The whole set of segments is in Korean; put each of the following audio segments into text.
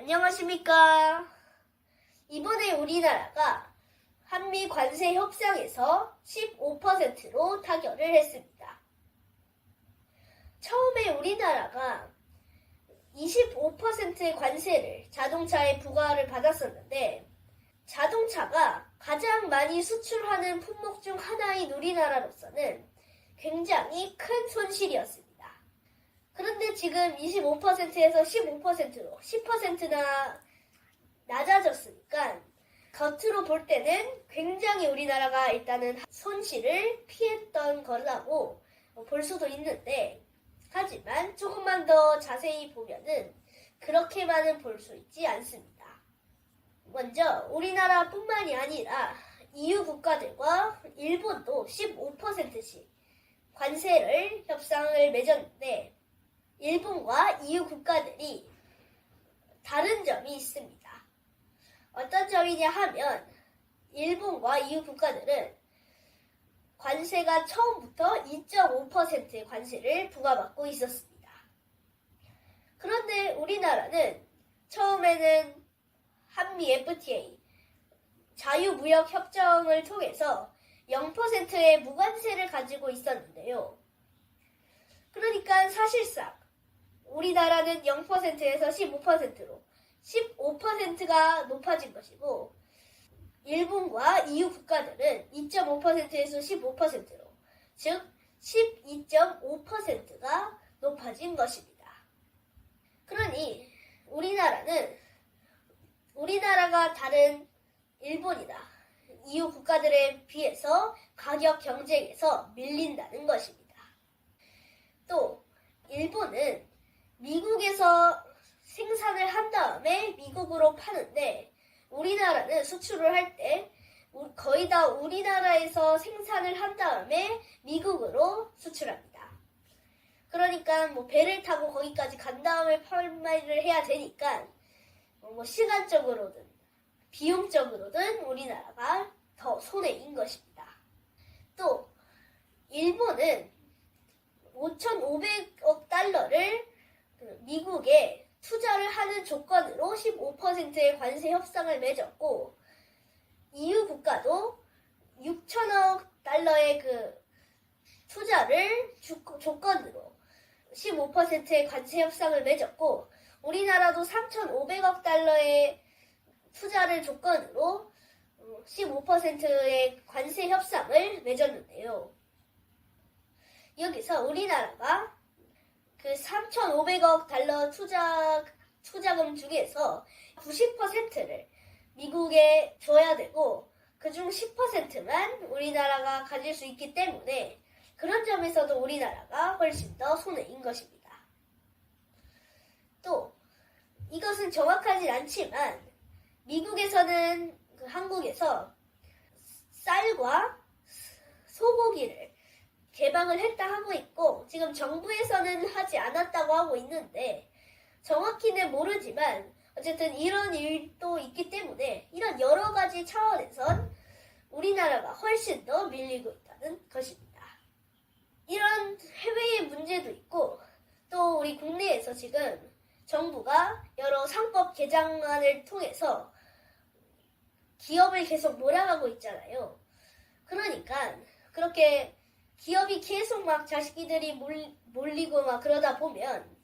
안녕하십니까. 이번에 우리나라가 한미 관세 협상에서 15%로 타결을 했습니다. 처음에 우리나라가 25%의 관세를 자동차에 부과를 받았었는데, 자동차가 가장 많이 수출하는 품목 중 하나인 우리나라로서는 굉장히 큰 손실이었습니다. 그런데 지금 25%에서 15%로 10%나 낮아졌으니까 겉으로 볼 때는 굉장히 우리나라가 일단은 손실을 피했던 거라고 볼 수도 있는데, 하지만 조금만 더 자세히 보면은 그렇게만은 볼 수 있지 않습니다. 먼저 우리나라뿐만이 아니라 EU 국가들과 일본도 15%씩 관세를 협상을 맺었는데, 일본과 EU 국가들이 다른 점이 있습니다. 어떤 점이냐 하면 일본과 EU 국가들은 관세가 처음부터 2.5%의 관세를 부과받고 있었습니다. 그런데 우리나라는 처음에는 한미 FTA 자유무역협정을 통해서 0%의 무관세를 가지고 있었는데요. 그러니까 사실상 우리나라는 0%에서 15%로 15%가 높아진 것이고, 일본과 EU 국가들은 2.5%에서 15%로, 즉 12.5%가 높아진 것입니다. 그러니 우리나라가 다른 일본이나 EU 국가들에 비해서 가격 경쟁에서 밀린다는 것입니다. 또 일본은 미국에서 생산을 한 다음에 미국으로 파는데, 우리나라는 수출을 할 때 거의 다 우리나라에서 생산을 한 다음에 미국으로 수출합니다. 그러니까 배를 타고 거기까지 간 다음에 판매를 해야 되니까 시간적으로든 비용적으로든 우리나라가 더 손해인 것입니다. 또 일본은 5,500억 달러를 미국에 투자를 하는 조건으로 15%의 관세 협상을 맺었고, EU 국가도 6천억 달러의 투자를 조건으로 15%의 관세 협상을 맺었고, 우리나라도 3,500억 달러의 투자를 조건으로 15%의 관세 협상을 맺었는데요. 여기서 우리나라가 3,500억 달러 투자금 중에서 90%를 미국에 줘야 되고, 그중 10%만 우리나라가 가질 수 있기 때문에 그런 점에서도 우리나라가 훨씬 더 손해인 것입니다. 또 이것은 정확하진 않지만 미국에서는 한국에서 쌀과 소고기를 개방을 했다 하고 있고, 지금 정부에서는 하지 않았다고 하고 있는데, 정확히는 모르지만 어쨌든 이런 일도 있기 때문에 이런 여러 가지 차원에선 우리나라가 훨씬 더 밀리고 있다는 것입니다. 이런 해외의 문제도 있고, 또 우리 국내에서 지금 정부가 여러 상법 개정안을 통해서 기업을 계속 몰아가고 있잖아요. 그러니까 그렇게 기업이 계속 자기들이 몰리고 그러다 보면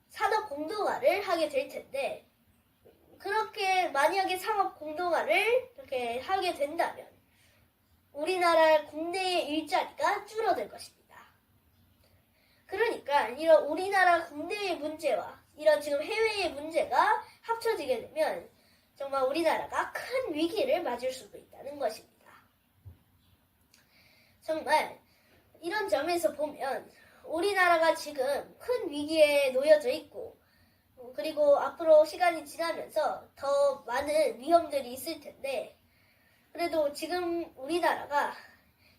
산업 공동화를 하게 될 텐데, 그렇게 만약에 산업 공동화를 이렇게 하게 된다면 우리나라 국내의 일자리가 줄어들 것입니다. 그러니까 이런 우리나라 국내의 문제와 이런 지금 해외의 문제가 합쳐지게 되면 정말 우리나라가 큰 위기를 맞을 수도 있다는 것입니다. 정말 이런 점에서 보면 우리나라가 지금 큰 위기에 놓여져 있고, 그리고 앞으로 시간이 지나면서 더 많은 위험들이 있을 텐데, 그래도 지금 우리나라가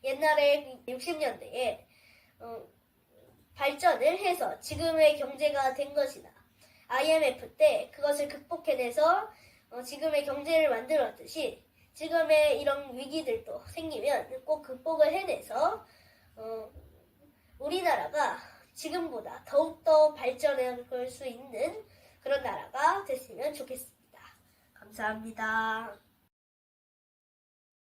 옛날에 60년대에 발전을 해서 지금의 경제가 된 것이나 IMF 때 그것을 극복해내서 지금의 경제를 만들었듯이, 지금의 이런 위기들도 생기면 꼭 극복을 해내서 우리나라가 지금보다 더욱더 발전할 수 있는 그런 나라가 됐으면 좋겠습니다. 감사합니다.